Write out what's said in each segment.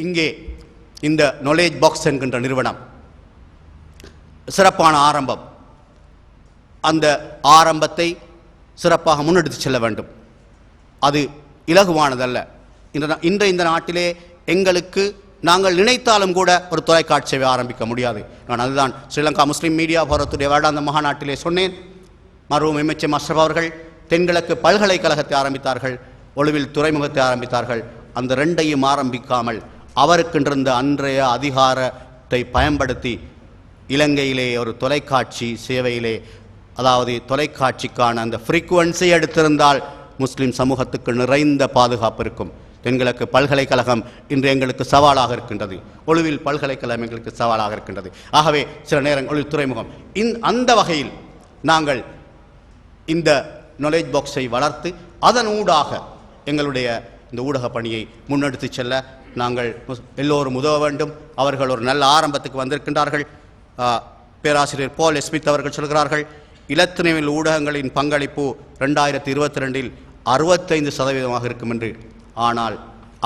இங்கே இந்த knowledge box என்கின்ற நிறுவனம் சிறப்பான ஆரம்பம். அந்த ஆரம்பத்தை சிறப்பாக முன்னெடுத்து செல்ல வேண்டும். அது இலகுவானதல்ல. இந்த நாட்டிலே எங்களுக்கு நாங்கள் நினைத்தாலும் கூட ஒரு தொலைக்காட்சி சேவை ஆரம்பிக்க முடியாது. நான் அதுதான் ஸ்ரீலங்கா முஸ்லீம் மீடியா போரத்துடைய வருடாந்த மகாநாட்டிலே சொன்னேன். மருவும் எம்எச்எம் அஷ்ரப் அவர்கள் தென்கிழக்கு பல்கலைக்கழகத்தை ஆரம்பித்தார்கள், ஒழுவில் துறைமுகத்தை ஆரம்பித்தார்கள். அந்த ரெண்டையும் ஆரம்பிக்காமல் அவருக்கென்றிருந்த அன்றைய அதிகாரத்தை பயன்படுத்தி இலங்கையிலே ஒரு தொலைக்காட்சி சேவையிலே, அதாவது தொலைக்காட்சிக்கான அந்த ஃப்ரீக்குவன்சி எடுத்திருந்தால் முஸ்லிம் சமூகத்துக்கு நிறைந்த பாதுகாப்பு இருக்கும். தென்கிழக்கு பல்கலைக்கழகம் இன்று எங்களுக்கு சவாலாக இருக்கின்றது, ஒழுவில் பல்கலைக்கழகம் எங்களுக்கு சவாலாக இருக்கின்றது. ஆகவே சில நேரங்கள் ஒழுவில் துறைமுகம் அந்த வகையில் நாங்கள் இந்த நாலேஜ் பாக்ஸை வளர்த்து அதன் ஊடாக எங்களுடைய இந்த ஊடக பணியை முன்னெடுத்து செல்ல நாங்கள் எல்லோரும் உதவ வேண்டும். அவர்கள் ஒரு நல்ல ஆரம்பத்துக்கு வந்திருக்கின்றார்கள். பேராசிரியர் பால் ஸ்மித் அவர்கள் சொல்கிறார்கள், இலத்திரனியல் ஊடகங்களின் பங்களிப்பு 2022 65% இருக்கும் என்று. ஆனால்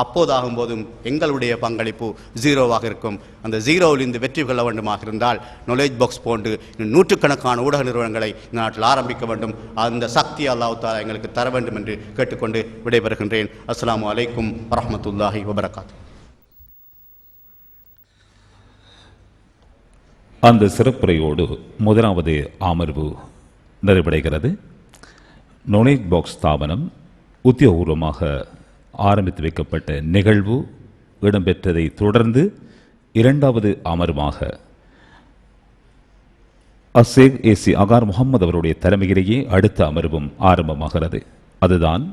அப்போதாகும் போதும் எங்களுடைய பங்களிப்பு 0 இருக்கும். அந்த 0விலிருந்து வெற்றி கொள்ள வேண்டுமாக இருந்தால் நாலேஜ் பாக்ஸ் போன்று நூற்றுக்கணக்கான ஊடக நிறுவனங்களை இந்த நாட்டில் ஆரம்பிக்க வேண்டும். அந்த சக்தி அல்லாஹ் தஆலா எங்களுக்கு தர வேண்டும் என்று கேட்டுக்கொண்டு விடைபெறுகின்றேன். அஸ்ஸலாமு அலைக்கும் வரஹ்மத்துல்லாஹி வபரகாத்துஹு. அந்த சிறப்புரையோடு முதலாவது அமர்வு நிறைவடைகிறது. நாலேஜ் பாக்ஸ் ஸ்தாபனம் உத்தியோகபூர்வமாக ஆரம்பித்து வைக்கப்பட்ட நிகழ்வு இடம்பெற்றதை தொடர்ந்து இரண்டாவது அமர்வாக அசேக் ஏசி அகார் முகமது அவருடைய தலைமையிலேயே அடுத்த அமர்வும் ஆரம்பமாகிறது. அதுதான்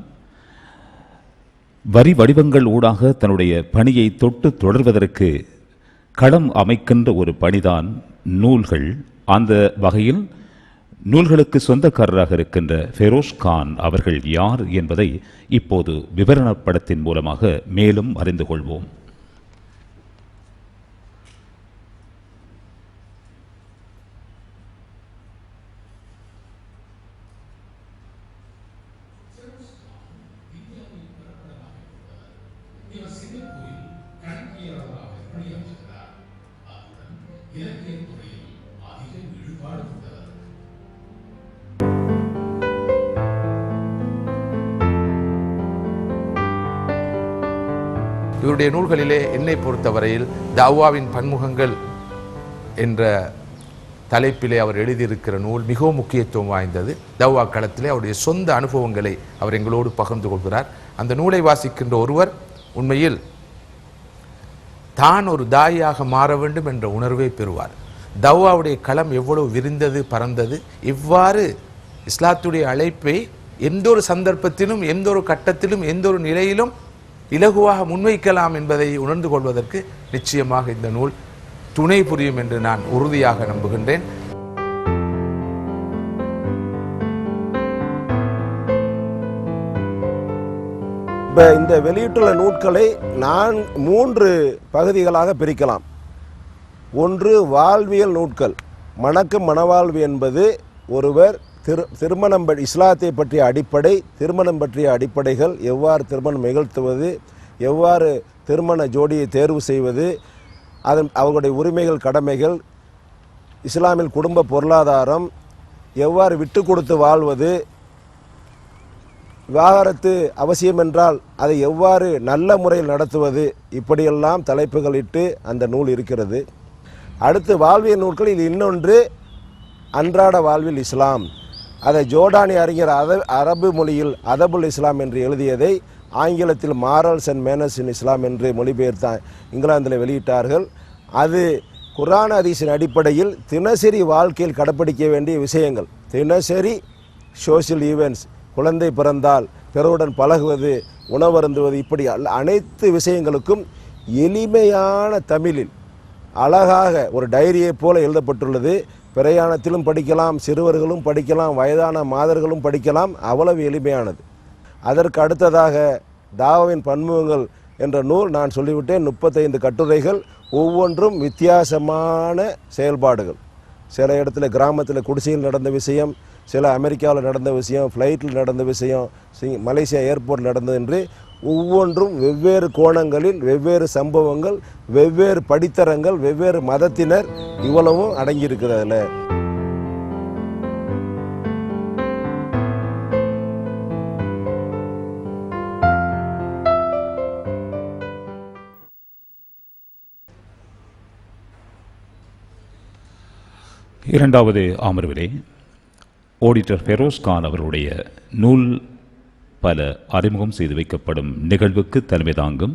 வரி வடிவங்கள் ஊடாக தன்னுடைய பணியை தொட்டு தொடர்வதற்கு களம் அமைக்கின்ற ஒரு பணிதான் நூல்கள். அந்த வகையில் நூல்களுக்கு சொந்தக்காரராக இருக்கின்ற ஃபெரோஸ் கான் அவர்கள் யார் என்பதை இப்போது விவரணப்படத்தின் மூலமாக மேலும் அறிந்து கொள்வோம். இவருடைய நூல்களிலே என்னை பொறுத்தவரையில் தாவாவின் பன்முகங்கள் என்ற தலைப்பிலே அவர் எழுதியிருக்கிற நூல் மிகவும் முக்கியத்துவம் வாய்ந்தது. தாவா களத்திலே அவருடைய சொந்த அனுபவங்களை அவர் எங்களோடு பகிர்ந்து கொள்கிறார். அந்த நூலை வாசிக்கின்ற ஒருவர் உண்மையில் தான் ஒரு தாயாக மாற வேண்டும் என்ற உணர்வை பெறுவார். தாவாவுடைய களம் எவ்வளவு விரிந்தது, பறந்தது, இவ்வாறு இஸ்லாத்துடைய அழைப்பை எந்த ஒரு சந்தர்ப்பத்திலும், எந்த ஒரு கட்டத்திலும், எந்த ஒரு நிலையிலும் இலகுவாக முன்வைக்கலாம் என்பதை உணர்ந்து கொள்வதற்கு நிச்சயமாக இந்த நூல் துணை புரியும் என்று நான் உறுதியாக நம்புகின்றேன். இந்த வெளியிட்டுள்ள நூல்களை நான் 3 பகுதிகளாக பிரிக்கலாம். ஒன்று வாழ்வியல் நூட்கள். மணக்கும் மனவாழ்வு என்பது ஒருவர் திருமணம் இஸ்லாத்தை பற்றிய அடிப்படை, திருமணம் பற்றிய அடிப்படைகள், எவ்வாறு திருமணம் நிகழ்த்துவது, எவ்வாறு திருமண ஜோடியை தேர்வு செய்வது, அவர்களுடைய உரிமைகள், கடமைகள், இஸ்லாமில் குடும்ப பொருளாதாரம், எவ்வாறு விட்டு கொடுத்து வாழ்வது, விவாகரத்து அவசியம் என்றால் அதை எவ்வாறு நல்ல முறையில் நடத்துவது, இப்படியெல்லாம் தலைப்புகளிட்டு அந்த நூல் இருக்கிறது. அடுத்து வாழ்வியல் நூல்களில் இன்னொன்று அன்றாட வாழ்வில் இஸ்லாம். அதை ஜோர்டானிய அறிஞர் அரபு மொழியில் அதபுல் இஸ்லாம் என்று எழுதியதை ஆங்கிலத்தில் மாரல்ஸ் அண்ட் மேனர்ஸ் இன் இஸ்லாம் என்று மொழிபெயர்த்த இங்கிலாந்தில் வெளியிட்டார்கள். அது குர்ஆன் ஹதீஸின் அடிப்படையில் தினசரி வாழ்க்கையில் கடைப்பிடிக்க வேண்டிய விஷயங்கள், தினசரி சோஷியல் ஈவெண்ட்ஸ், குழந்தை பிறந்தால் பிறருடன் பழகுவது, உணவருந்துவது, இப்படி அனைத்து விஷயங்களுக்கும் எளிமையான தமிழில் அழகாக ஒரு டைரியை போல எழுதப்பட்டுள்ளது. பிரயாணத்திலும் படிக்கலாம், சிறுவர்களும் படிக்கலாம், வயதான மாதர்களும் படிக்கலாம், அவ்வளவு எளிமையானது. அதற்கு அடுத்ததாக தாவாவின் பன்முகங்கள் என்ற நூல் நான் சொல்லிவிட்டேன். 35 கட்டுரைகள், ஒவ்வொன்றும் வித்தியாசமான செயல்பாடுகள். சில இடத்துல கிராமத்தில் குடிசையில் நடந்த விஷயம், சில அமெரிக்காவில் நடந்த விஷயம், ஃப்ளைட்டில் நடந்த விஷயம், மலேசியா ஏர்போர்ட் நடந்தது என்று ஒவ்வொன்றும் வெவ்வேறு கோணங்களில் வெவ்வேறு சம்பவங்கள், வெவ்வேறு படித்தரங்கள், வெவ்வேறு மதத்தினர் இவ்வளவும் அடங்கியிருக்கிறதுல. இரண்டாவது அமர்விலே ஆடிட்டர் ஃபெரோஸ் கான் அவர்களுடைய நூல் பல அறிமுகம் செய்து வைக்கப்படும் நிகழ்வுக்கு தலைமை தாங்கும்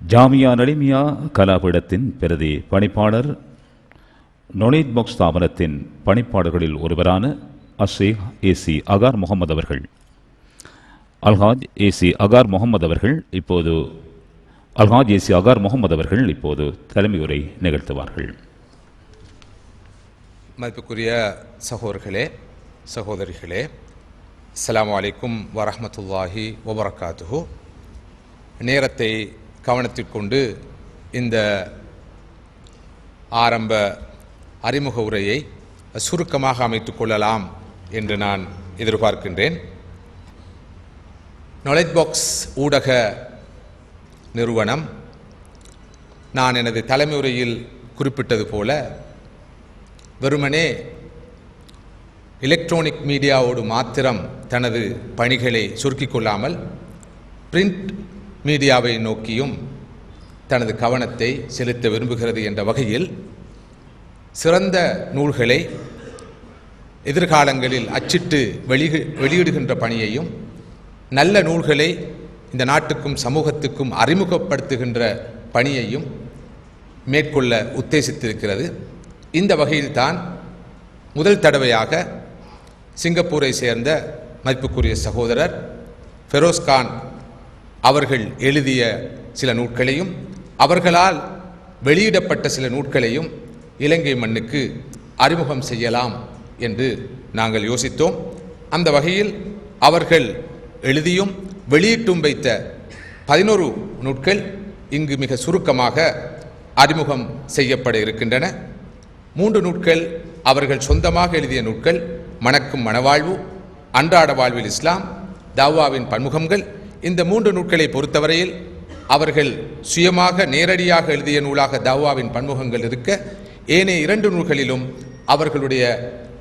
ஜாமியா நலிமியா கலாபீடத்தின் பிரதி பணிப்பாளர் நொனேட் பாக்ஸ் ஸ்தாபனத்தின் பணிப்பாளர்களில் ஒருவரான அஷேக் ஏசி அகார் முகமது அவர்கள், அல்ஹாஜ் ஏசி அகார் முகமது அவர்கள் இப்போது தலைமையுரை நிகழ்த்துவார்கள். மதிப்புக்குரிய சகோதரர்களே, சகோதரிகளே, அஸ்ஸலாமு அலைக்கும் வரஹ்மத்துல்லாஹி வபரகாத்துஹு. நேரத்தை கவனத்திற்கொண்டு இந்த ஆரம்ப அறிமுக உரையை சுருக்கமாக அமைத்துக் கொள்ளலாம் என்று நான் எதிர்பார்க்கின்றேன். நாலேஜ் பாக்ஸ் ஊடக நிறுவனம், நான் எனது தலைமை உரையில் குறிப்பிட்டது போல, வெறுமனே எலக்ட்ரானிக் மீடியாவோடு மாத்திரம் தனது பணிகளை சுருக்கிக் கொள்ளாமல் பிரிண்ட் மீடியாவை நோக்கியும் தனது கவனத்தை செலுத்த விரும்புகிறது என்ற வகையில் சிறந்த நூல்களை எதிர்காலங்களில் அச்சிட்டு வெளியிடுகின்ற பணியையும், நல்ல நூல்களை இந்த நாட்டுக்கும் சமூகத்துக்கும் அறிமுகப்படுத்துகின்ற பணியையும் மேற்கொள்ள உத்தேசித்திருக்கிறது. இந்த வகையில்தான் முதல் தடவையாக சிங்கப்பூரை சேர்ந்த மதிப்புக்குரிய சகோதரர் ஃபெரோஸ் கான் அவர்கள் எழுதிய சில நூல்களையும் அவர்களால் வெளியிடப்பட்ட சில நூல்களையும் இலங்கை மண்ணுக்கு அறிமுகம் செய்யலாம் என்று நாங்கள் யோசித்தோம். அந்த வகையில் அவர்கள் எழுதியும் வெளியிட்டும் வைத்த 11 நூல்கள் இங்கு மிக சுருக்கமாக அறிமுகம் செய்யப்பட இருக்கின்றன. 3 நூல்கள் அவர்கள் சொந்தமாக எழுதிய நூல்கள். மணக்கும் மணவாழ்வு, அன்றாட வாழ்வில் இஸ்லாம், தாவாவின் பன்முகங்கள். இந்த 3 நூல்களை பொறுத்தவரையில் அவர்கள் சுயமாக நேரடியாக எழுதிய நூலாக தாவாவின் பன்முகங்கள் இருக்க, ஏனைய 2 நூல்களிலும் அவர்களுடைய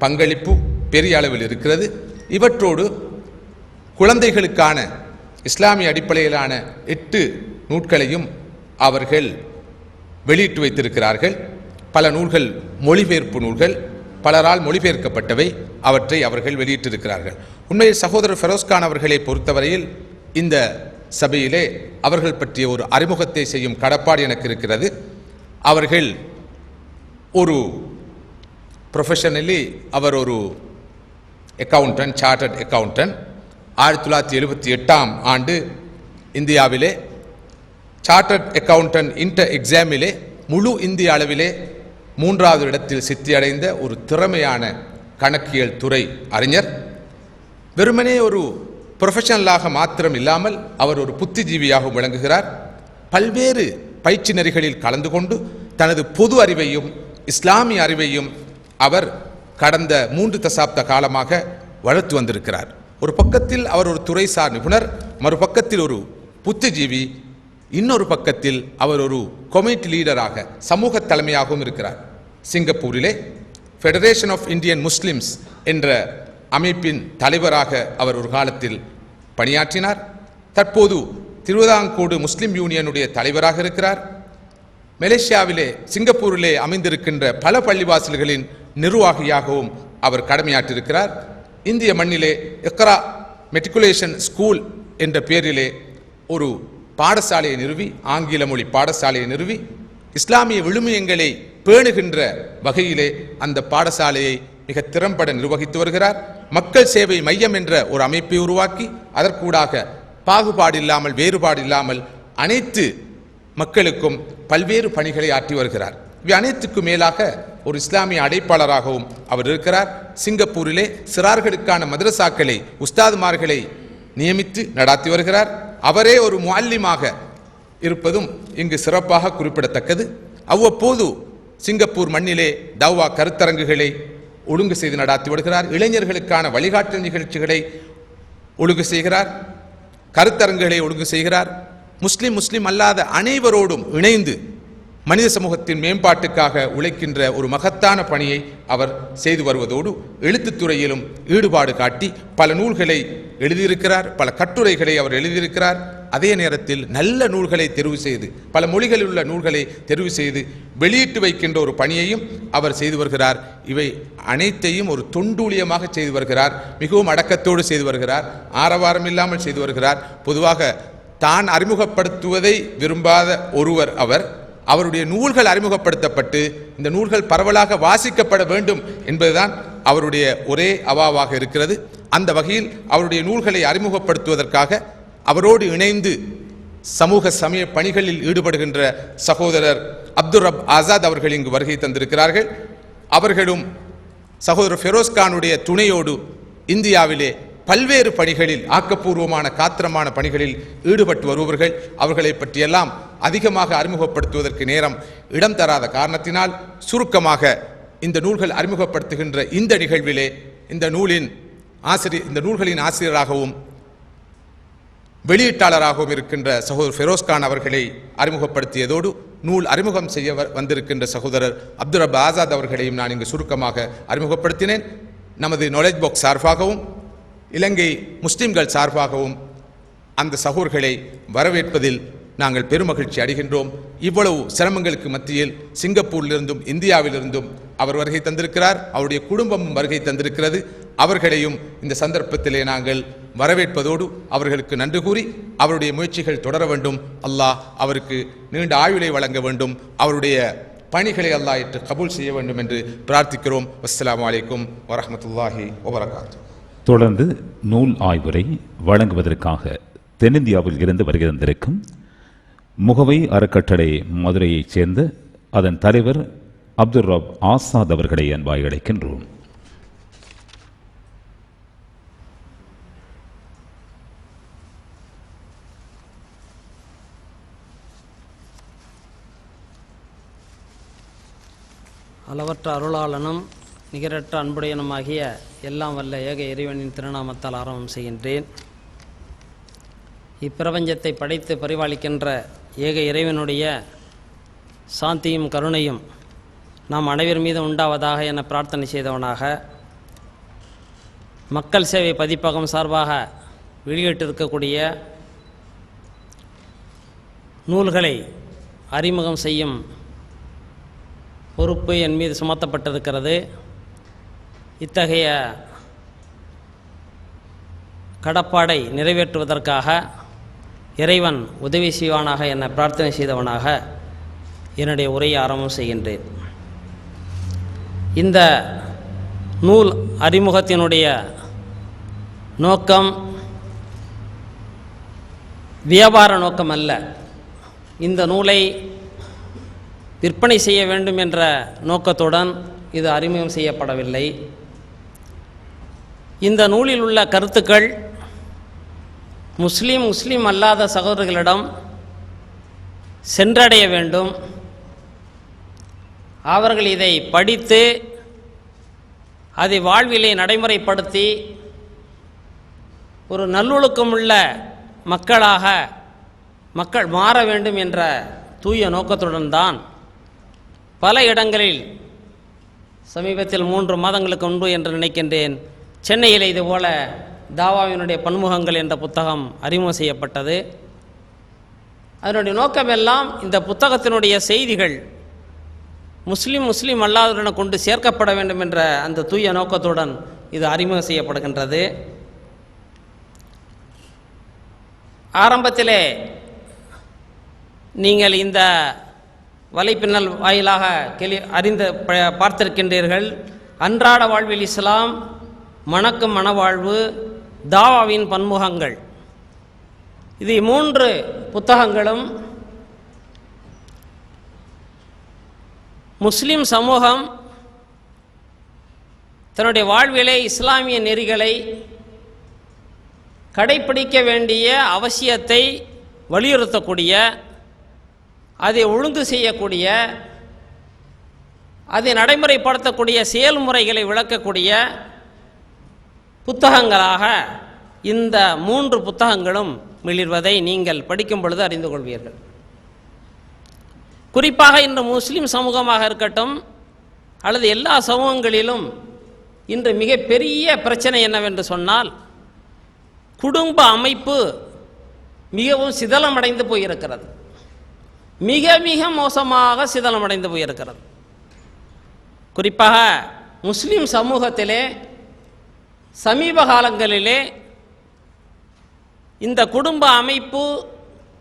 பங்களிப்பு பெரிய அளவில் இருக்கிறது. இவற்றோடு குழந்தைகளுக்கான இஸ்லாமிய அடிப்படையிலான 8 நூல்களையும் அவர்கள் வெளியிட்டு வைத்திருக்கிறார்கள். பல நூல்கள் மொழிபெயர்ப்பு நூல்கள், பலரால் மொழிபெயர்க்கப்பட்டவை. அவற்றை அவர்கள் வெளியிட்டிருக்கிறார்கள். உண்மையில் சகோதரர் ஃபெரோஸ் கான் அவர்களை பொறுத்தவரையில் இந்த சபையிலே அவர்கள் பற்றிய ஒரு அறிமுகத்தை செய்யும் கடப்பாடு எனக்கு இருக்கிறது. அவர்கள் ஒரு ப்ரொஃபஷனலி அவர் ஒரு அக்கவுண்டன்ட், சார்ட்டர்ட் அக்கவுண்டன்ட். 1978ஆம் ஆண்டு இந்தியாவிலே சார்ட்டர்ட் அக்கவுண்டன்ட் இன்டர் எக்ஸாமிலே முழு இந்திய அளவிலே 3வது இடத்தில் சித்தியடைந்த ஒரு திறமையான கணக்கியல் துறை அறிஞர். வெறுமனே ஒரு ப்ரொஃபஷனலாக மாத்திரம் இல்லாமல் அவர் ஒரு புத்திஜீவியாக விளங்குகிறார். பல்வேறு பயிற்சி நெறிகளில் கலந்து கொண்டு தனது பொது அறிவையும் இஸ்லாமிய அறிவையும் அவர் கடந்த 3 தசாப்த காலமாக வளர்த்து வந்திருக்கிறார். ஒரு பக்கத்தில் அவர் ஒரு துறைசார் நிபுணர், மறுபக்கத்தில் ஒரு புத்திஜீவி, இன்னொரு பக்கத்தில் அவர் ஒரு கம்யூனிட்டி லீடராக, சமூக தலைமையாகவும் இருக்கிறார். சிங்கப்பூரிலே ஃபெடரேஷன் ஆஃப் இந்தியன் முஸ்லிம்ஸ் என்ற அமைப்பின் தலைவராக அவர் ஒரு காலத்தில் பணியாற்றினார். தற்போது திருவிதாங்கூடு முஸ்லிம் யூனியனுடைய தலைவராக இருக்கிறார். மலேசியாவிலே, சிங்கப்பூரிலே அமைந்திருக்கின்ற பல பள்ளிவாசல்களின் நிர்வாகியாகவும் அவர் கடமையாற்றிருக்கிறார். இந்திய மண்ணிலே இக்ரா மெட்ரிகுலேஷன் ஸ்கூல் என்ற பெயரிலே ஒரு பாடசாலையை நிறுவி, ஆங்கில மொழி பாடசாலையை நிறுவி, இஸ்லாமிய விழுமியங்களை பேணுகின்ற வகையிலே அந்த பாடசாலையை மிக திறம்பட நிர்வகித்து வருகிறார். மக்கள் சேவை மையம் என்ற ஒரு அமைப்பை உருவாக்கி அதற்கூடாக பாகுபாடு இல்லாமல், வேறுபாடு இல்லாமல் அனைத்து மக்களுக்கும் பல்வேறு பணிகளை ஆற்றி வருகிறார். இவை அனைத்துக்கும் மேலாக ஒரு இஸ்லாமிய அடைப்பாளராகவும் அவர் இருக்கிறார். சிங்கப்பூரிலே சிறார்களுக்கான மதரசாக்களை, உஸ்தாதுமார்களை நியமித்து நடாத்தி வருகிறார். அவரே ஒரு முஅல்லிமாக இருப்பதும் இங்கு சிறப்பாக குறிப்பிடத்தக்கது. அவ்வப்போது சிங்கப்பூர் மண்ணிலே தௌவா கருத்தரங்குகளை ஒழுங்கு செய்து நடாத்தி வருகிறார். இளைஞர்களுக்கான வழிகாட்டு நிகழ்ச்சிகளை ஒழுங்கு செய்கிறார். கருத்தரங்குகளை ஒழுங்கு செய்கிறார். முஸ்லிம் அல்லாத அனைவரோடும் இணைந்து மனித சமூகத்தின் மேம்பாட்டுக்காக உழைக்கின்ற ஒரு மகத்தான பணியை அவர் செய்து வருவதோடு எழுத்துத்துறையிலும் ஈடுபாடு காட்டி பல நூல்களை எழுதியிருக்கிறார். பல கட்டுரைகளை அவர் எழுதியிருக்கிறார். அதே நேரத்தில் நல்ல நூல்களை தெரிவு செய்து, பல மொழிகளில் உள்ள நூல்களை தெரிவு செய்து வெளியிட்டு வைக்கின்ற ஒரு பணியையும் அவர் செய்து வருகிறார். இவை அனைத்தையும் ஒரு தொண்டூழியமாக செய்து வருகிறார். மிகவும் அடக்கத்தோடு செய்து வருகிறார். ஆரவாரம் இல்லாமல் செய்து வருகிறார். பொதுவாக தான் அறிமுகப்படுத்துவதை விரும்பாத ஒருவர் அவர். அவருடைய நூல்கள் அறிமுகப்படுத்தப்பட்டு இந்த நூல்கள் பரவலாக வாசிக்கப்பட வேண்டும் என்பதுதான் அவருடைய ஒரே அவாவாக இருக்கிறது. அந்த வகையில் அவருடைய நூல்களை அறிமுகப்படுத்துவதற்காக அவரோடு இணைந்து சமூக சமய பணிகளில் ஈடுபடுகின்ற சகோதரர் அப்துல் ரப் ஆசாத் அவர்கள் இங்கு வருகை தந்திருக்கிறார்கள். அவர்களும் சகோதரர் ஃபெரோஸ்கானுடைய துணையோடு இந்தியாவிலே பல்வேறு பணிகளில், ஆக்கப்பூர்வமான காத்திரமான பணிகளில் ஈடுபட்டு வருபவர்கள். அவர்களை பற்றியெல்லாம் அதிகமாக அறிமுகப்படுத்துவதற்கு நேரம் இடம் தராத காரணத்தினால் சுருக்கமாக இந்த நூல்கள் அறிமுகப்படுத்துகின்ற இந்த நிகழ்விலே இந்த நூல்களின் ஆசிரியராகவும் வெளியீட்டாளராகவும் இருக்கின்ற சகோதரர் ஃபெரோஸ்கான் அவர்களை அறிமுகப்படுத்தியதோடு நூல் அறிமுகம் செய்ய வந்திருக்கின்ற சகோதரர் அப்துல் ரப் ஆசாத் அவர்களையும் நான் இங்கு சுருக்கமாக அறிமுகப்படுத்தினேன். நமது நாலேஜ் பாக்ஸ் சார்பாகவும் இலங்கை முஸ்லிம்கள் சார்பாகவும் அந்த சகோதரர்களை வரவேற்பதில் நாங்கள் பெருமகிழ்ச்சி அடைகின்றோம். இவ்வளவு சிரமங்களுக்கு மத்தியில் சிங்கப்பூரிலிருந்தும் இந்தியாவிலிருந்தும் அவர் வருகை தந்திருக்கிறார். அவருடைய குடும்பமும் வருகை தந்திருக்கிறது. அவர்களையும் இந்த சந்தர்ப்பத்திலே நாங்கள் வரவேற்பதோடு அவர்களுக்கு நன்றி கூறி அவருடைய முயற்சிகள் தொடர வேண்டும். அல்லாஹ் அவருக்கு நீண்ட ஆயுளை வழங்க வேண்டும். அவருடைய பணிகளை அல்லாஹ் ஏற்று கபூல் செய்ய வேண்டும் என்று பிரார்த்திக்கிறோம். அஸ்ஸலாமு அலைக்கும் வரஹ்மத்துல்லாஹி வபரகாத்துஹு. தொடர்ந்து நூல் ஆய்வுரை வழங்குவதற்காக தென்னிந்தியாவில் இருந்து வருகை தந்திருக்கும் முகவை அறக்கட்டளை மதுரையைச் சேர்ந்த அதன் தலைவர் அப்துல் ரப் ஆசாத் அவர்களை அன்பாய் அழைக்கின்றோம். அளவற்ற அருளாளனும் நிகரற்ற அன்புடையனுமாகிய எல்லாம் வல்ல ஏக இறைவனின் திருநாமத்தால் ஆரம்பம் செய்கின்றேன். இப்பிரபஞ்சத்தை படைத்து பரிபாலிக்கின்ற ஏக இறைவனுடைய சாந்தியும் கருணையும் நாம் அனைவர் மீது உண்டாவதாக என பிரார்த்தனை செய்தவனாக, மக்கள் சேவை பதிப்பகம் சார்பாக வெளியிட்டிருக்கக்கூடிய நூல்களை அறிமுகம் செய்யும் பொறுப்பு என் மீது சுமத்தப்பட்டிருக்கிறது. இத்தகைய கடப்பாடை நிறைவேற்றுவதற்காக இறைவன் உதவி செய்வானாக என பிரார்த்தனை செய்தவனாக என்னுடைய உரையை ஆரம்பம் செய்கின்றேன். இந்த நூல் அறிமுகத்தினுடைய நோக்கம் வியாபார நோக்கம் அல்ல. இந்த நூலை விற்பனை செய்ய வேண்டும் என்ற நோக்கத்துடன் இது அறிமுகம் செய்யப்படவில்லை. இந்த நூலில் உள்ள கருத்துக்கள் முஸ்லீம் அல்லாத சகோதரர்களிடம் சென்றடைய வேண்டும். அவர்கள் இதை படித்து அதை வாழ்விலே நடைமுறைப்படுத்தி ஒரு நல்லொழுக்கமுள்ள மக்களாக மக்கள் மாற வேண்டும் என்ற தூய நோக்கத்துடன் தான் பல இடங்களில் சமீபத்தில் 3 மாதங்களுக்கு முன்பு என்று நினைக்கின்றேன், சென்னையில் இதுபோல தாவாவினுடைய பன்முகங்கள் என்ற புத்தகம் அறிமுகம் செய்யப்பட்டது. அதனுடைய நோக்கமெல்லாம் இந்த புத்தகத்தினுடைய செய்திகள் முஸ்லீம் அல்லாதவர்களை கொண்டு சேர்க்கப்பட வேண்டும் என்ற அந்த தூய நோக்கத்துடன் இது அறிமுகம் செய்யப்படுகின்றது. ஆரம்பத்திலே நீங்கள் இந்த வலைப்பின்னல் வாயிலாக பார்த்திருக்கின்றீர்கள். அன்றாட வாழ்வில் இஸ்லாம், மணக்கும் மனவாழ்வு, தாவாவின் பன்முகங்கள். இது 3 புத்தகங்களும் முஸ்லிம் சமூகம் தன்னுடைய வாழ்விலே இஸ்லாமிய நெறிகளை கடைப்பிடிக்க வேண்டிய அவசியத்தை வலியுறுத்தக்கூடிய, அதை ஒழுங்கு செய்யக்கூடிய, அதை நடைமுறைப்படுத்தக்கூடிய செயல்முறைகளை விளக்கக்கூடிய புத்தகங்களாக இந்த 3 புத்தகங்களும் மிளிர்வதை நீங்கள் படிக்கும் பொழுது அறிந்து கொள்வீர்கள். குறிப்பாக இன்று முஸ்லிம் சமூகமாக இருக்கட்டும் அல்லது எல்லா சமூகங்களிலும் இன்று மிகப்பெரிய பிரச்சனை என்னவென்று சொன்னால், குடும்ப அமைப்பு மிகவும் சிதலமடைந்து போயிருக்கிறது. மிக மிக மோசமாக சிதலமடைந்து போயிருக்கிறது. குறிப்பாக முஸ்லிம் சமூகத்திலே சமீப காலங்களிலே இந்த குடும்ப அமைப்பு,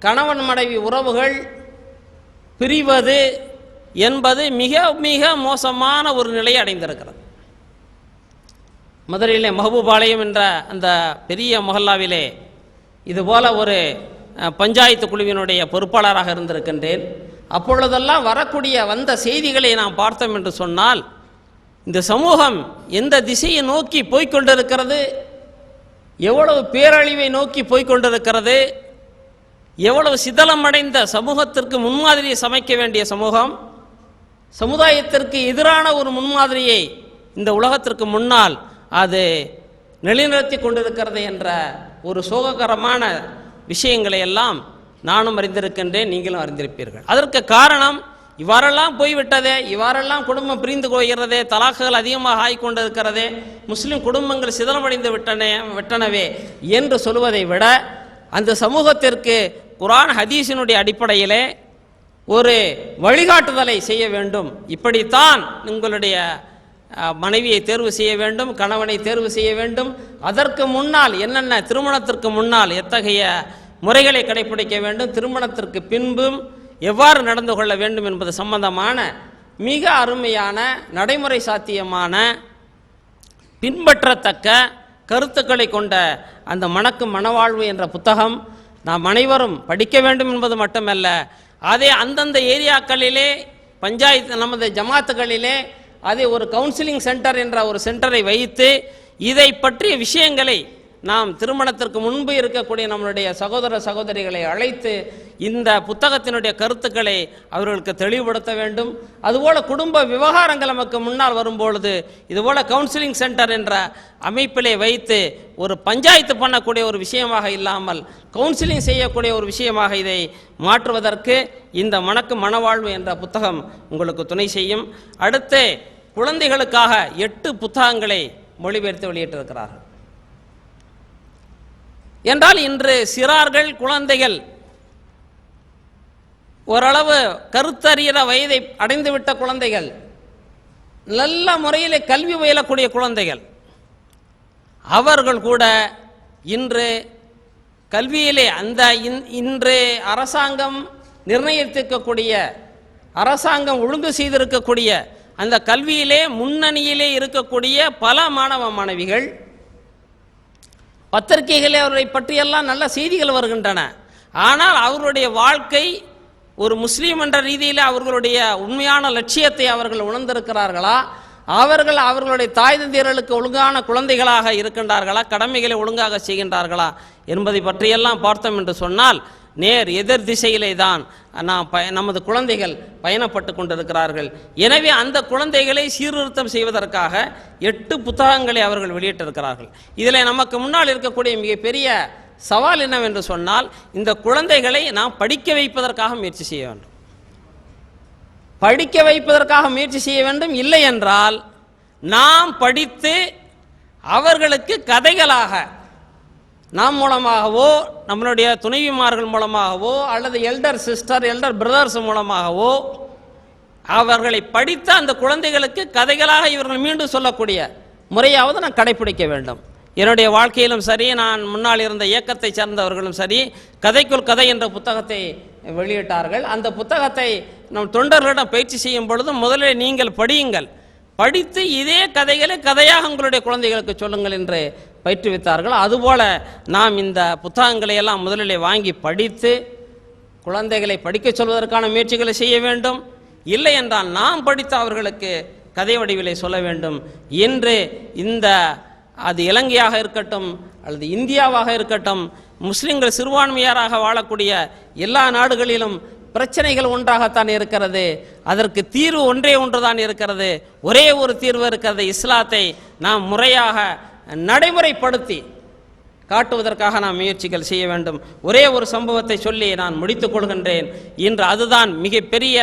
கணவன் மனைவி உறவுகள் பிரிவது என்பது மிக மிக மோசமான ஒரு நிலையை அடைந்திருக்கிறது. மதுரையிலே மஹபூபாளையம் என்ற அந்த பெரிய மொஹல்லாவிலே இதுபோல ஒரு பஞ்சாயத்து குழுவினுடைய பொறுப்பாளராக இருந்திருக்கின்றேன். அப்பொழுதெல்லாம் வந்த செய்திகளை நாம் பார்த்தோம் என்று சொன்னால், இந்த சமூகம் எந்த திசையை நோக்கி போய்கொண்டிருக்கிறது, எவ்வளவு பேரழிவை நோக்கி போய்கொண்டிருக்கிறது, எவ்வளவு சிதலமடைந்த சமூகத்திற்கு முன்மாதிரியை சமைக்க வேண்டிய சமூகம், சமுதாயத்திற்கு எதிரான ஒரு முன்மாதிரியை இந்த உலகத்திற்கு முன்னால் அது நிலைநிறுத்தி கொண்டிருக்கிறது என்ற ஒரு சோககரமான விஷயங்களை எல்லாம் நானும் அறிந்திருக்கின்றேன், நீங்களும் அறிந்திருப்பீர்கள். அதற்கு காரணம் இவ்வாறெல்லாம் போய்விட்டதே, இவ்வாறெல்லாம் குடும்பம் பிரிந்து போகிறதே, தலாக்குகள் அதிகமாக ஆகிக்கொண்டிருக்கிறதே, முஸ்லிம் குடும்பங்கள் சிதலமடைந்து விட்டனவே என்று சொல்வதை விட, அந்த சமூகத்திற்கு குர்ஆன் ஹதீஸினுடைய அடிப்படையிலே ஒரு வழிகாட்டுதலை செய்ய வேண்டும். இப்படித்தான் உங்களுடைய மனைவியை தேர்வு செய்ய வேண்டும், கணவனை தேர்வு செய்ய வேண்டும். அதற்கு முன்னால் என்னென்ன, திருமணத்திற்கு முன்னால் எத்தகைய முறைகளை கடைபிடிக்க வேண்டும், திருமணத்திற்கு பின்பும் எவ்வாறு நடந்து கொள்ள வேண்டும் என்பது சம்பந்தமான மிக அருமையான, நடைமுறை சாத்தியமான, பின்பற்றத்தக்க கருத்துக்களை கொண்ட அந்த மணக்கும் மனவாழ்வு என்ற புத்தகம் நாம் அனைவரும் படிக்க வேண்டும் என்பது மட்டுமல்ல, அதே அந்தந்த ஏரியாக்களிலே, பஞ்சாயத்து, நமது ஜமாத்துகளிலே அதை ஒரு கவுன்சிலிங் சென்டர் என்ற ஒரு சென்டரை வைத்து இதை பற்றிய விஷயங்களை நாம் திருமணத்திற்கு முன்பு இருக்கக்கூடிய நம்மளுடைய சகோதர சகோதரிகளை அழைத்து இந்த புத்தகத்தினுடைய கருத்துக்களை அவர்களுக்கு தெளிவுபடுத்த வேண்டும். அதுபோல குடும்ப விவகாரங்கள் நமக்கு முன்னால் வரும்பொழுது இதுபோல கவுன்சிலிங் சென்டர் என்ற அமைப்பிலே வைத்து ஒரு பஞ்சாயத்து பண்ணக்கூடிய ஒரு விஷயமாக இல்லாமல் கவுன்சிலிங் செய்யக்கூடிய ஒரு விஷயமாக இதை மாற்றுவதற்கு இந்த மணக்கும் மனவாழ்வு என்ற புத்தகம் உங்களுக்கு துணை செய்யும். அடுத்து குழந்தைகளுக்காக 8 புத்தகங்களை மொழிபெயர்த்து வெளியிட்டிருக்கிறார்கள். என்றால் இன்று சிறார்கள், குழந்தைகள், ஓரளவு கருத்தறிகிற வயதை அடைந்துவிட்ட குழந்தைகள், நல்ல முறையில் கல்வி பயிலக்கூடிய குழந்தைகள், அவர்கள் கூட இன்று கல்வியிலே அந்த இன்று அரசாங்கம் நிர்ணயித்திருக்கக்கூடிய, அரசாங்கம் ஒழுங்கு செய்திருக்கக்கூடிய அந்த கல்வியிலே முன்னணியிலே இருக்கக்கூடிய பல மாணவ மாணவிகள், பத்திரிகைகளே அவர்களை பற்றியெல்லாம் நல்ல செய்திகள் வருகின்றன. ஆனால் அவர்களுடைய வாழ்க்கை ஒரு முஸ்லீம் என்ற ரீதியில் அவர்களுடைய உண்மையான லட்சியத்தை அவர்கள் உணர்ந்திருக்கிறார்களா, அவர்களுடைய தாய் தந்தையர்களுக்கு ஒழுங்கான குழந்தைகளாக இருக்கின்றார்களா, கடமைகளை ஒழுங்காக செய்கின்றார்களா என்பதை பற்றியெல்லாம் பார்த்தோம் என்று சொன்னால் நேர் எதிர் திசையிலே தான் நமது குழந்தைகள் பயணப்பட்டு கொண்டிருக்கிறார்கள். எனவே அந்த குழந்தைகளை சீர்திருத்தம் செய்வதற்காக 8 புத்தகங்களை அவர்கள் வெளியிட்டிருக்கிறார்கள். இதில் நமக்கு முன்னால் இருக்கக்கூடிய மிகப்பெரிய சவால் என்னவென்று சொன்னால், இந்த குழந்தைகளை நாம் படிக்க வைப்பதற்காக முயற்சி செய்ய வேண்டும். படிக்க வைப்பதற்காக முயற்சி செய்ய வேண்டும். இல்லை என்றால் நாம் படித்து அவர்களுக்கு கதைகளாக நாம் மூலமாகவோ, நம்மளுடைய துணைவிமார்கள் மூலமாகவோ, அல்லது எல்டர் சிஸ்டர், எல்டர் பிரதர்ஸ் மூலமாகவோ அவர்களை படித்த அந்த குழந்தைகளுக்கு கதைகளாக இவர்கள் மீண்டும் சொல்லக்கூடிய முறையாவது நான் கடைபிடிக்க வேண்டும். என்னுடைய வாழ்க்கையிலும் சரி, நான் முன்னால் இருந்த இயக்கத்தை சேர்ந்தவர்களும் சரி, கதைக்குள் கதை என்ற புத்தகத்தை வெளியிட்டார்கள். அந்த புத்தகத்தை நம் தொண்டர்களிடம் பயிற்சி செய்யும் பொழுது முதலில் நீங்கள் படியுங்கள், படித்து இதே கதைகளை கதையாக உங்களுடைய குழந்தைகளுக்கு சொல்லுங்கள் என்று பயிற்றுவித்தார்கள். அதுபோல நாம் இந்த புத்தகங்களை எல்லாம் முதலிலே வாங்கி படித்து குழந்தைகளை படிக்க சொல்வதற்கான முயற்சிகளை செய்ய வேண்டும். இல்லை என்றால் நாம் படித்து அவர்களுக்கு கதை வடிவிலை சொல்ல வேண்டும் என்று அது இலங்கையாக இருக்கட்டும் அல்லது இந்தியாவாக இருக்கட்டும், முஸ்லிம்கள் சிறுபான்மையாராக வாழக்கூடிய எல்லா நாடுகளிலும் பிரச்சனைகள் ஒன்றாகத்தான் இருக்கிறது, அதற்கு தீர்வு ஒன்றே ஒன்றுதான் இருக்கிறது, ஒரே ஒரு தீர்வு இருக்கிறது. இஸ்லாத்தை நாம் முறையாக நடைமுறைப்படுத்தி காட்டுவதற்காக நாம் முயற்சிகள் செய்ய வேண்டும். ஒரே ஒரு சம்பவத்தை சொல்லி நான் முடித்துக் கொள்கின்றேன். இன்று அதுதான் மிகப்பெரிய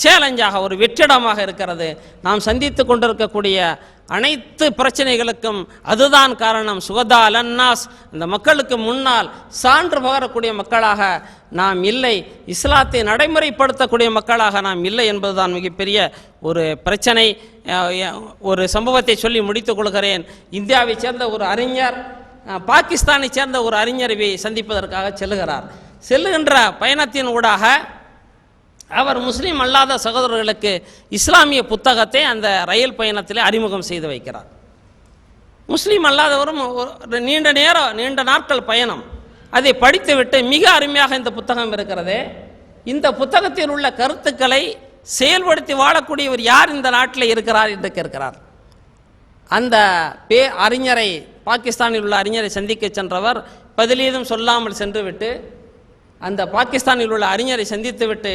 சேலஞ்சாக, ஒரு வெற்றிடமாக இருக்கிறது. நாம் சந்தித்து கொண்டிருக்கக்கூடிய அனைத்து பிரச்சனைகளுக்கும் அதுதான் காரணம். சுகதா அலன்னாஸ், இந்த மக்களுக்கு முன்னால் சான்று பகரக்கூடிய மக்களாக நாம் இல்லை, இஸ்லாத்தை நடைமுறைப்படுத்தக்கூடிய மக்களாக நாம் இல்லை என்பதுதான் மிகப்பெரிய ஒரு பிரச்சனை. ஒரு சம்பவத்தை சொல்லி முடித்துக் கொள்கிறேன். இந்தியாவை சேர்ந்த ஒரு அறிஞர் பாகிஸ்தானை சேர்ந்த ஒரு அறிஞரை சந்திப்பதற்காக செல்லுகிறார். செல்லுகின்ற பயணத்தின் ஊடாக அவர் முஸ்லீம் அல்லாத சகோதரர்களுக்கு இஸ்லாமிய புத்தகத்தை அந்த ரயில் பயணத்தில் அறிமுகம் செய்து வைக்கிறார். முஸ்லீம் அல்லாதவரும் நீண்ட நாட்கள் பயணம், அதை படித்துவிட்டு மிக அருமையாக இந்த புத்தகம் இருக்கிறது, இந்த புத்தகத்தில் உள்ள கருத்துக்களை செயல்படுத்தி வாழக்கூடியவர் யார் இந்த நாட்டில் இருக்கிறார் என்று கேட்கிறார். அந்த அறிஞரை, பாகிஸ்தானில் உள்ள அறிஞரை சந்திக்க சென்றவர் பதிலீதும் சொல்லாமல் சென்றுவிட்டு அந்த பாகிஸ்தானில் உள்ள அறிஞரை சந்தித்துவிட்டு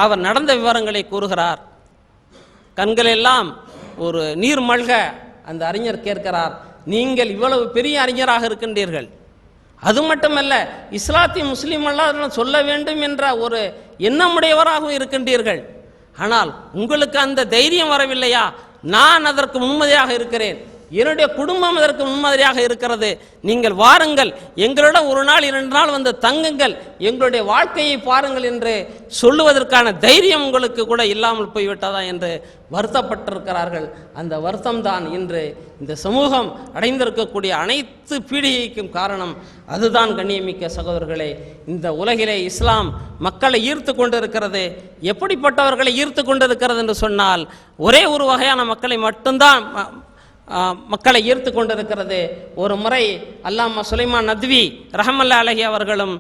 அவர் நடந்த விவரங்களை கூறுகிறார். கண்களெல்லாம் ஒரு நீர் மல்க அந்த அறிஞர் கேட்கிறார், நீங்கள் இவ்வளவு பெரிய அறிஞராக இருக்கின்றீர்கள், அது மட்டுமல்ல இஸ்லாத்தை முஸ்லீம் அல்லாத சொல்ல வேண்டும் என்ற ஒரு எண்ணமுடையவராகவும் இருக்கின்றீர்கள், ஆனால் உங்களுக்கு அந்த தைரியம் வரவில்லையா? நான் அதற்கு முன்மதியாக இருக்கிறேன், என்னுடைய குடும்பம் அதற்கு முன்மாதிரியாக இருக்கிறது, நீங்கள் வாருங்கள், எங்களிடம் ஒரு நாள் 2 நாள் வந்து தங்குங்கள், எங்களுடைய வாழ்க்கையை பாருங்கள் என்று சொல்லுவதற்கான தைரியம் உங்களுக்கு கூட இல்லாமல் போய்விட்டதா என்று வருத்தப்பட்டிருக்கிறார்கள். அந்த வருத்தம்தான் இன்று இந்த சமூகம் அடைந்திருக்கக்கூடிய அனைத்து பீடிகைக்கும் காரணம். அதுதான் கண்ணியமிக்க சகோதரர்களே, இந்த உலகிலே இஸ்லாம் மக்களை ஈர்த்து கொண்டிருக்கிறது. எப்படிப்பட்டவர்களை ஈர்த்து கொண்டிருக்கிறது என்று சொன்னால், ஒரே ஒரு வகையான மக்களை மட்டும்தான் மக்களை ஈர்த்து கொண்டிருக்கிறது. ஒரு முறை அல்லாமா சுலைமான் நத்வி ரஹமல்லா அலஹி அவர்களும்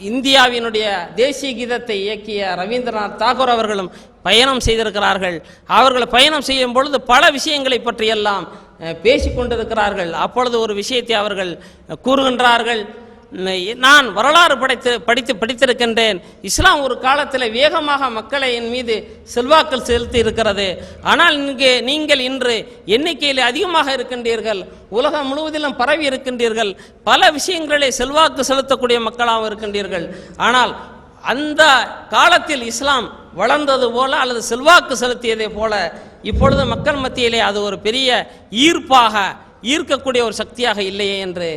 இந்தியாவினுடைய தேசிய கீதத்தை இயக்கிய ரவீந்திரநாத் தாகூர் அவர்களும் பயணம் செய்திருக்கிறார்கள். அவர்கள் பயணம் செய்யும் பொழுது பல விஷயங்களை பற்றியெல்லாம் பேசிக்கொண்டிருக்கிறார்கள். அப்பொழுது ஒரு விஷயத்தை அவர்கள் கூறுகின்றார்கள், நான் வரலாறு படித்திருக்கின்றேன், இஸ்லாம் ஒரு காலத்தில் வேகமாக மக்களை என் மீது செல்வாக்கள் செலுத்தி இருக்கிறது, ஆனால் நீங்கள் இன்று எண்ணிக்கையில் அதிகமாக இருக்கின்றீர்கள், உலகம் முழுவதிலும் பரவி இருக்கின்றீர்கள், பல விஷயங்களிலே செல்வாக்கு செலுத்தக்கூடிய மக்களாக இருக்கின்றீர்கள், ஆனால் அந்த காலத்தில் இஸ்லாம் வளர்ந்தது போல அல்லது செல்வாக்கு செலுத்தியதை போல இப்பொழுது மக்கள் மத்தியிலே அது ஒரு பெரிய ஈர்க்கக்கூடிய ஒரு சக்தியாக இல்லையே என்று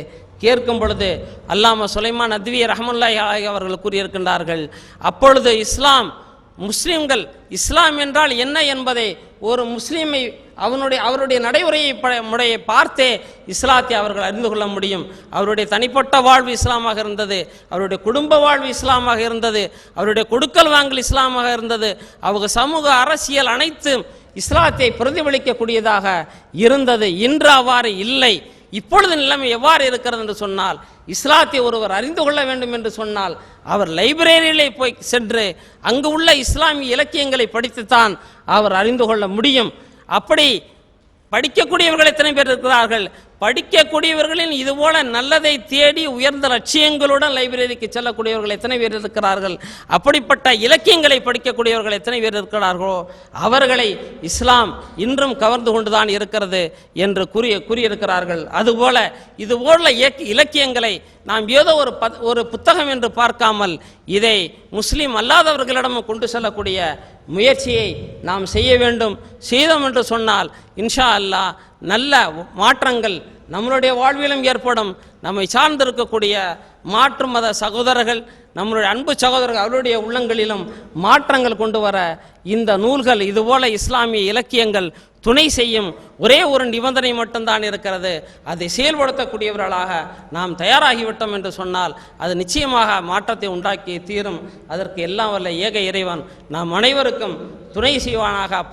கேட்கும் பொழுது அல்லாமா சுலைமான் நத்வி ரஹ்மத்துல்லாஹி அலைஹி அவர்கள் கூறியிருக்கின்றார்கள், அப்பொழுது முஸ்லிம்கள் இஸ்லாம் என்றால் என்ன என்பதை ஒரு முஸ்லீமை அவருடைய நடைமுறையை பார்த்தே இஸ்லாத்தை அவர்கள் அறிந்து கொள்ள முடியும். அவருடைய தனிப்பட்ட வாழ்வு இஸ்லாமாக இருந்தது, அவருடைய குடும்ப வாழ்வு இஸ்லாமாக இருந்தது, அவருடைய கொடுக்கல் வாங்கல் இஸ்லாமாக இருந்தது, அவங்க சமூக அரசியல் அனைத்தும் இஸ்லாத்தை பிரதிபலிக்கக்கூடியதாக இருந்தது. இன்று அவ்வாறு இல்லை. இப்பொழுது நிலைமை எவ்வாறு இருக்கிறது என்று சொன்னால், இஸ்லாத்தை ஒருவர் அறிந்து கொள்ள வேண்டும் என்று சொன்னால் அவர் லைப்ரரியிலே போய் சென்று அங்கு உள்ள இஸ்லாமிய இலக்கியங்களை படித்துத்தான் அவர் அறிந்து கொள்ள முடியும். அப்படி படிக்கக்கூடியவர்கள் எத்தனை பேர் இருக்கிறார்கள்? படிக்கக்கூடியவர்களின் இதுபோல நல்லதை தேடி உயர்ந்த லட்சியங்களுடன் லைப்ரரிக்கு செல்லக்கூடியவர்கள் எத்தனை பேர் இருக்கிறார்கள்? அப்படிப்பட்ட இலக்கியங்களை படிக்கக்கூடியவர்கள் எத்தனை பேர் இருக்கிறார்களோ அவர்களை இஸ்லாம் இன்றும் கவர்ந்து கொண்டுதான் இருக்கிறது என்று கூறியிருக்கிறார்கள். அதுபோல இதுபோல இலக்கியங்களை நாம் ஏதோ ஒரு புத்தகம் என்று பார்க்காமல் இதை முஸ்லீம் அல்லாதவர்களிடமும் கொண்டு செல்லக்கூடிய முயற்சியை நாம் செய்ய வேண்டும். செய்தோம் என்று சொன்னால் இன்ஷா அல்லாஹ் நல்ல மாற்றங்கள் நம்மளுடைய வாழ்விலும் ஏற்படும். நம்மை சார்ந்திருக்கக்கூடிய மாற்று மத சகோதரர்கள், நம்மளுடைய அன்பு சகோதரர்கள், அவருடைய உள்ளங்களிலும் மாற்றங்கள் கொண்டு வர இந்த நூல்கள் இதுபோல இஸ்லாமிய இலக்கியங்கள் துணை செய்யும். ஒரே ஒரு நிபந்தனை மட்டும்தான் இருக்கிறது, அதை செயல்படுத்தக்கூடியவர்களாக நாம் தயாராகிவிட்டோம் என்று சொன்னால் அது நிச்சயமாக மாற்றத்தை உண்டாக்கி தீரும். அதற்கு எல்லாம் வல்ல ஏக இறைவன் நாம் அனைவருக்கும் துணை செய்வானாக,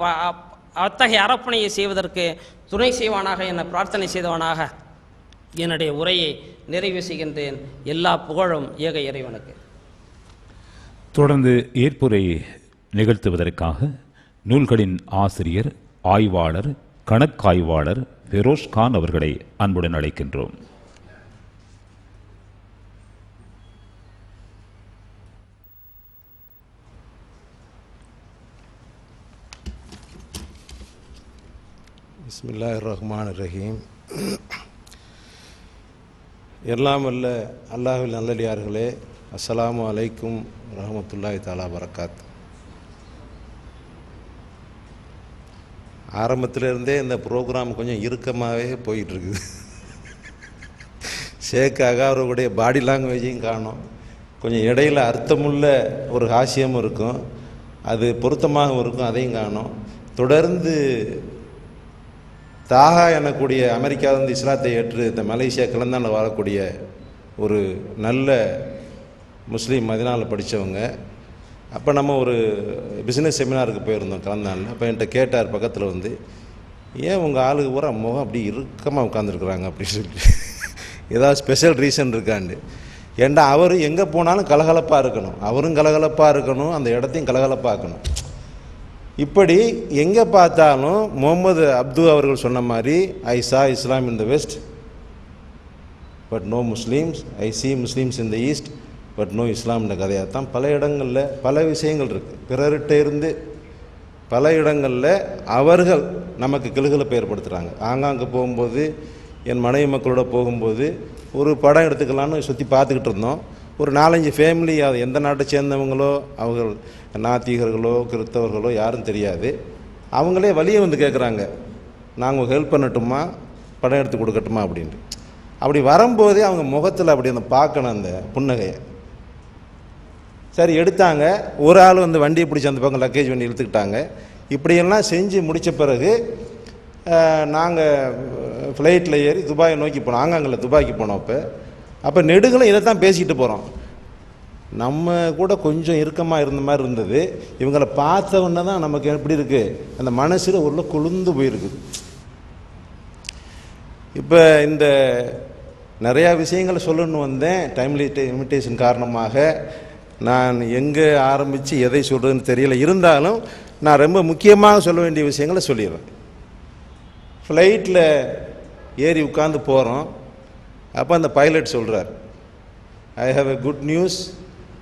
அத்தகைய அரப்பணையை செய்வதற்கு துணை செய்வானாக என பிரார்த்தனை செய்தவனாக என்னுடைய உரையை நிறைவு செய்கின்றேன். எல்லா புகழும் ஏக இறைவனுக்கு. தொடர்ந்து ஏற்புரை நிகழ்த்துவதற்காக நூல்களின் ஆசிரியர், ஆய்வாளர், கணக்காய்வாளர் ஃபெரோஸ் கான் அவர்களை அன்புடன் அழைக்கின்றோம். பிஸ்மில்லாஹிர் ரஹ்மானிர் ரஹீம். எல்லாம் வல்ல அல்லாஹ்வில் நல்லடியார்களே, அஸ்ஸலாமு அலைக்கும் ரஹ்மத்துல்லாஹி தஆலா பரக்காத். ஆரம்பத்திலிருந்தே இந்த ப்ரோக்ராம் கொஞ்சம் இறுக்கமாகவே போயிட்டுருக்குது. ஷேக்காக அவருடைய பாடி லாங்குவேஜையும் காணும், கொஞ்சம் இடையில் அர்த்தமுள்ள ஒரு ஹாஸ்யமும் இருக்கும், அது பொருத்தமாகவும் இருக்கும், அதையும் காணும். தொடர்ந்து தாகா எனக்கூடிய அமெரிக்காவிலிருந்து இஸ்லாத்தை ஏற்று இந்த மலேசியா கிளந்தாண்டில் வாழக்கூடிய ஒரு நல்ல முஸ்லீம் மதினாவில் படித்தவங்க. அப்போ நம்ம ஒரு பிஸ்னஸ் செமினாருக்கு போயிருந்தோம் கிளந்தாண்டில். அப்போ என்கிட்ட கேட்டார் பக்கத்தில் வந்து, ஏன் உங்கள் ஆளுக்கு பூரா முகம் அப்படி இறுக்கமாக உட்காந்துருக்குறாங்க அப்படின்னு சொல்லி, ஏதாவது ஸ்பெஷல் ரீசன் இருக்காண்டு. ஏண்டா அவர் எங்கே போனாலும் கலகலப்பாக இருக்கணும், அவரும் கலகலப்பாக இருக்கணும், அந்த இடத்தையும் கலகலப்பாக்கணும். இப்படி எங்கே பார்த்தாலும் முகமது அப்து அவர்கள் சொன்ன மாதிரி, I saw Islam in the west but no Muslims, I see Muslims in the east but no Islam. இந்த கதையாக தான் பல இடங்களில் பல விஷயங்கள் இருக்குது. பிறர்கிட்ட இருந்து பல இடங்களில் அவர்கள் நமக்கு கிளுகிழப்பை ஏற்படுத்துகிறாங்க. ஆங்காங்கே போகும்போது, என் மனைவி மக்களோட போகும்போது ஒரு படம் எடுத்துக்கலான்னு சுற்றி பார்த்துக்கிட்டு இருந்தோம். ஒரு 4-5 ஃபேமிலி, அது எந்த நாட்டை சேர்ந்தவங்களோ, அவர்கள் நாத்திகர்களோ கிறிஸ்தவர்களோ யாரும் தெரியாது. அவங்களே வழியை வந்து கேட்குறாங்க, நாங்கள் ஹெல்ப் பண்ணட்டுமா, படம் எடுத்து கொடுக்கட்டுமா அப்படின்ட்டு. அப்படி வரும்போதே அவங்க முகத்தில் அப்படி அந்த பார்க்கணும் அந்த புன்னகையை. சரி எடுத்தாங்க. ஒரு ஆள் வந்து வண்டியை பிடிச்சி அந்த பக்கம் லக்கேஜ் வண்டி இழுத்துக்கிட்டாங்க. இப்படியெல்லாம் செஞ்சு முடித்த பிறகு நாங்கள் ஃப்ளைட்டில் ஏறி துபாயை நோக்கி போனோம். ஆங்காங்கில் துபாய்க்கு போனோம். அப்போ நெடுகளும் இதை தான் பேசிக்கிட்டு போகிறோம். நம்ம கூட கொஞ்சம் இறுக்கமாக இருந்த மாதிரி இருந்தது. இவங்களை பார்த்த உடனே தான் நமக்கு எப்படி இருக்குது, அந்த மனசில் உள்ள கொழுந்து போயிருக்குது. இப்போ இந்த நிறையா விஷயங்களை சொல்லணும்னு வந்தேன். டைம் லிமிட்டேஷன் காரணமாக நான் எங்கே ஆரம்பித்து எதை சொல்கிறதுன்னு தெரியல. இருந்தாலும் நான் ரொம்ப முக்கியமாக சொல்ல வேண்டிய விஷயங்களை சொல்லிடுறேன். ஃப்ளைட்டில் ஏறி உட்காந்து போகிறோம். அப்போ அந்த பைலட் சொல்கிறார், I have a good news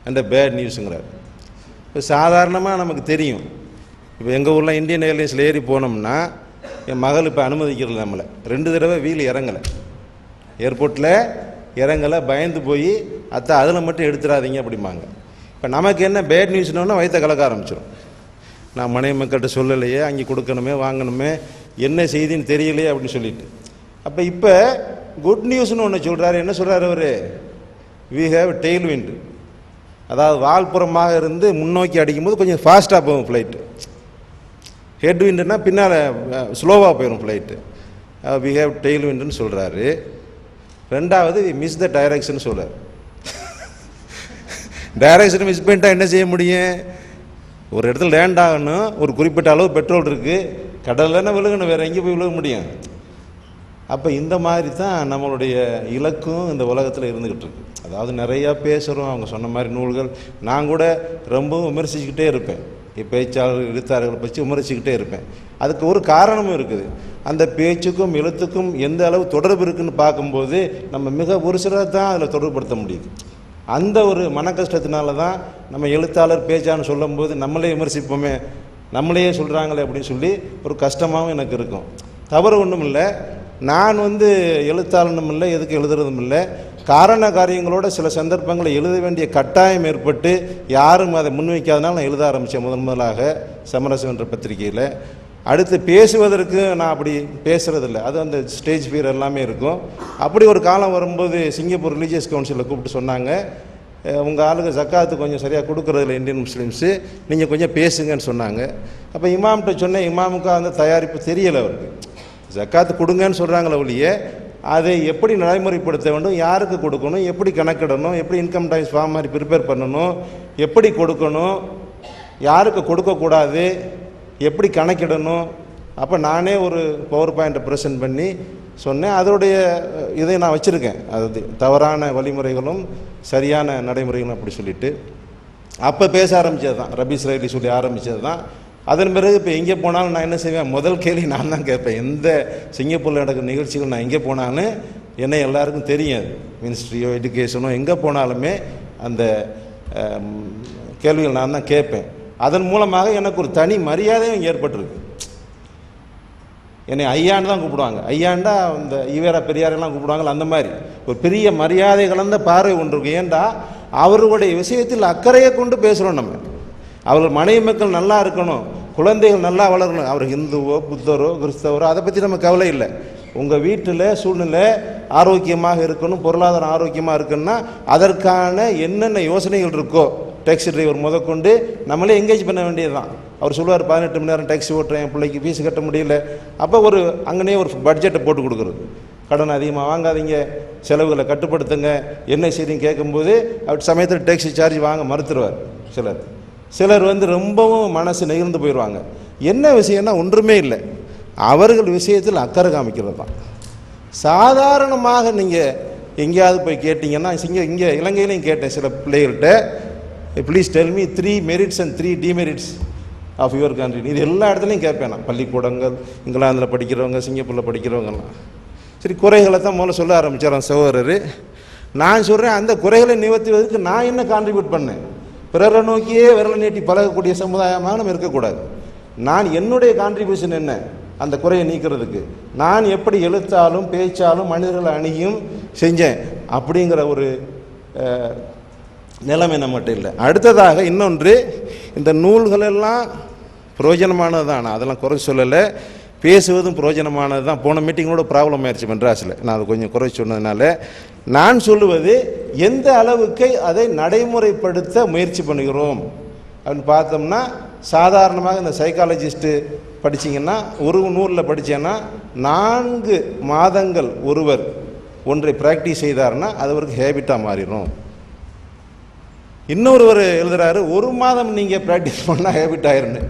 and a bad நியூஸுங்கிறார். இப்போ சாதாரணமாக நமக்கு தெரியும். இப்போ எங்கள் ஊரில் இந்தியன் ஏர்லைன்ஸில் ஏறி போனோம்னா, என் மகள் இப்போ அனுமதிக்கிறது நம்மளை 2 தடவை வீல் இறங்கலை, ஏர்போர்ட்டில் இறங்கலை, பயந்து போய் அத்தை அதில் மட்டும் எடுத்துடாதீங்க அப்படிம்பாங்க. இப்போ நமக்கு என்ன பேட் நியூஸ்னோன்னா வயிற்ற கலக்க ஆரம்பிச்சிடும். நான் மனைவி மக்கள்கிட்ட சொல்லலையே, அங்கே கொடுக்கணுமே வாங்கணுமே, என்ன செய்தின்னு தெரியலையே அப்படின்னு சொல்லிட்டு. அப்போ இப்போ குட் நியூஸ்னு ஒன்று சொல்கிறாரு. என்ன சொல்கிறார் அவர்? வி ஹேவ் டெயில் விண்ட், அதாவது வால்புறமாக இருந்து முன்னோக்கி அடிக்கும்போது கொஞ்சம் ஃபாஸ்ட்டாக போகும் ஃப்ளைட்டு. ஹெட் விண்டுன்னா பின்னால் ஸ்லோவாக போயிடும் ஃப்ளைட்டு. வி ஹேவ் டெயில் விண்டுன்னு சொல்கிறாரு. ரெண்டாவது மிஸ் த டைரக்ஷன் சொல்கிறார். டைரக்ஷன் மிஸ் பண்ணிட்டா என்ன செய்ய முடியும்? ஒரு இடத்துல லேண்ட் ஆகணும், ஒரு குறிப்பிட்ட அளவு பெட்ரோல் இருக்குது, கடலில் விழுகணும், வேறு எங்கே போய் விழுக முடியும்? அப்போ இந்த மாதிரி தான் நம்மளுடைய இலக்கும் இந்த உலகத்தில் இருந்துக்கிட்டு இருக்கு. அதாவது நிறையா பேசுகிறோம், அவங்க சொன்ன மாதிரி நூல்கள். நான் கூட ரொம்பவும் விமர்சிச்சுக்கிட்டே இருப்பேன், பேச்சாளர்கள் எழுத்தாளர்களை பற்றி விமர்சிக்கிட்டே இருப்பேன். அதுக்கு ஒரு காரணமும் இருக்குது. அந்த பேச்சுக்கும் எழுத்துக்கும் எந்த அளவு தொடர்பு இருக்குதுன்னு பார்க்கும்போது நம்ம மிக ஒரு சிலர் தான் அதில் தொடர்புபடுத்த முடியுது. அந்த ஒரு மன கஷ்டத்தினால தான் நம்ம எழுத்தாளர் பேச்சான்னு சொல்லும்போது நம்மளே விமர்சிப்போமே, நம்மளையே சொல்கிறாங்களே அப்படின்னு சொல்லி ஒரு கஷ்டமாகவும் எனக்கு இருக்கும். தவறு ஒன்றும் இல்லை. நான் எழுத்தாளனும் இல்லை, எதுக்கு எழுதுறதும் இல்லை. காரண காரியங்களோட சில சந்தர்ப்பங்களை எழுத வேண்டிய கட்டாயம் ஏற்பட்டு யாரும் அதை முன்வைக்காதனால நான் எழுத ஆரம்பித்தேன் முதலாக சமரசம் என்ற பத்திரிகையில். அடுத்து பேசுவதற்கு நான் அப்படி பேசுகிறதில்ல, அது அந்த ஸ்டேஜ் ஃபியர் எல்லாமே இருக்கும். அப்படி ஒரு காலம் வரும்போது சிங்கப்பூர் ரிலீஜியஸ் கவுன்சிலில் கூப்பிட்டு சொன்னாங்க, உங்கள் ஆளுங்க ஜக்காத்து கொஞ்சம் சரியாக கொடுக்குறதில்ல இந்தியன் முஸ்லீம்ஸு, நீங்கள் கொஞ்சம் பேசுங்கன்னு சொன்னாங்க. அப்போ இமாம்கிட்ட சொன்னேன். இமாமுக்கு அந்த தயாரிப்பு தெரியலை அவருக்கு. ஜக்காத்து கொடுங்கன்னு சொல்கிறாங்களே ஒழிய அதை எப்படி நடைமுறைப்படுத்த வேண்டும், யாருக்கு கொடுக்கணும், எப்படி கணக்கிடணும், எப்படி இன்கம் டேக்ஸ் ஃபார்ம் மாதிரி ப்ரிப்பேர் பண்ணணும், எப்படி கொடுக்கணும், யாருக்கு கொடுக்கக்கூடாது, எப்படி கணக்கிடணும். அப்போ நானே ஒரு பவர் பாயிண்ட்டை ப்ரெசென்ட் பண்ணி சொன்னேன். அதோடைய இதை நான் வச்சுருக்கேன், அது தவறான வழிமுறைகளும் சரியான நடைமுறைகளும் அப்படி சொல்லிவிட்டு அப்போ பேச ஆரம்பித்தது தான், ரபி இஸ்ராயேலி சொல்லி ஆரம்பித்தது தான். அதன் பிறகு இப்போ எங்கே போனாலும் நான் என்ன செய்வேன், முதல் கேள்வி நான் தான் கேட்பேன். எந்த சிங்கப்பூரில் நடக்கிற நிகழ்ச்சிகள் நான் எங்கே போனாலும் என்ன எல்லாருக்கும் தெரியும், மினிஸ்ட்ரியோ எஜுகேஷனோ எங்கே போனாலுமே அந்த கேள்விகள் நான் தான் கேட்பேன். அதன் மூலமாக எனக்கு ஒரு தனி மரியாதையும் ஏற்பட்டிருக்கு. என்னை ஐயான்னு தான் கூப்பிடுவாங்க. ஐயாண்டா இந்த ஈவேரா பெரியாரெல்லாம் கூப்பிடுவாங்கள்ல, அந்த மாதிரி ஒரு பெரிய மரியாதை கலந்த பார்வை ஒன்று இருக்கும். ஏண்டா அவர்களுடைய விஷயத்தில் அக்கறையை கொண்டு பேசுகிறோம். நம்ம அவர்கள் மனைவி மக்கள் நல்லா இருக்கணும், குழந்தைகள் நல்லா வளரணும். அவர் இந்துவோ புத்தரோ கிறிஸ்தவரோ அதை பற்றி நம்ம கவலை இல்லை. உங்கள் வீட்டில் சூழ்நிலை ஆரோக்கியமாக இருக்கணும், பொருளாதாரம் ஆரோக்கியமாக இருக்குன்னா அதற்கான என்னென்ன யோசனைகள் இருக்கோ டாக்ஸி டிரைவர் முதற்கொண்டு நம்மளே எங்கேஜ் பண்ண வேண்டியது தான். அவர் சொல்லுவார் 18 மணி நேரம் டாக்ஸி ஓட்டுறேன், என் பிள்ளைக்கு ஃபீஸ் கட்ட முடியல. அப்போ ஒரு அங்கனே ஒரு பட்ஜெட்டை போட்டு கொடுக்குறது. கடன் அதிகமாக வாங்காதீங்க, செலவுகளை கட்டுப்படுத்துங்க, என்ன செய்றீங்க கேட்கும்போது அப்படி சமயத்தில் டாக்ஸி சார்ஜ் வாங்க மறுத்துருவார். சிலர் ரொம்பவும் மனசு நெகிழ்ந்து போயிடுவாங்க. என்ன விஷயம்னா ஒன்றுமே இல்லை, அவர்கள் விஷயத்தில் அக்கறை காமிக்கிறது தான். சாதாரணமாக நீங்கள் எங்கேயாவது போய் கேட்டிங்கன்னா, இங்கே இலங்கையிலையும் கேட்டேன் சில பிள்ளைகள்கிட்ட, please tell me 3 merits and 3 demerits of your country. இது எல்லா இடத்துலையும் கேட்பேன் நான். பள்ளிக்கூடங்கள், இங்கிலாந்தில் படிக்கிறவங்க, சிங்கப்பூரில் படிக்கிறவங்கலாம் சரி குறைகளை தான் முதல்ல சொல்ல ஆரம்பித்தார் சகோதரர். நான் சொல்கிறேன், அந்த குறைகளை நிவர்த்திவதற்கு நான் என்ன கான்ட்ரிபியூட் பண்ணேன்? பிறரை நோக்கியே விரலை நீட்டி பழகக்கூடிய சமுதாயமாக நம்ம இருக்கக்கூடாது. நான் என்னுடைய கான்ட்ரிபியூஷன் என்ன அந்த குறையை நீக்கிறதுக்கு? நான் எப்படி எழுத்தாலும் பேச்சாலும் மனிதர்களை அணுகியும் செஞ்சேன் அப்படிங்கிற ஒரு நிலைமை நம்மகிட்ட இல்லை. அடுத்ததாக இன்னொன்று, இந்த நூல்களெல்லாம் பிரயோஜனமானது தான், நான் அதெல்லாம் குறை சொல்லலை. பேசுவதும் பிரயோஜனமானது தான். போன மீட்டிங்களோட ப்ராப்ளம் ஆயிடுச்சு மெட்ராஸில், நான் அதை கொஞ்சம் குறை சொன்னதுனால. நான் சொல்லுவது எந்த அளவுக்கு அதை நடைமுறைப்படுத்த முயற்சி பண்ணுகிறோம் அப்படின்னு பார்த்தோம்னா, சாதாரணமாக இந்த சைக்காலஜிஸ்ட்டு படிச்சிங்கன்னா, ஒரு நூலில் படித்தேன்னா 4 மாதங்கள் ஒருவர் ஒன்றை ப்ராக்டிஸ் செய்தார்னா அது அவருக்கு ஹேபிட்டாக மாறிடும். இன்னொருவர் எழுதுகிறாரு, 1 மாதம் நீங்கள் ப்ராக்டிஸ் பண்ணால் ஹேபிட் ஆயிருன்னு.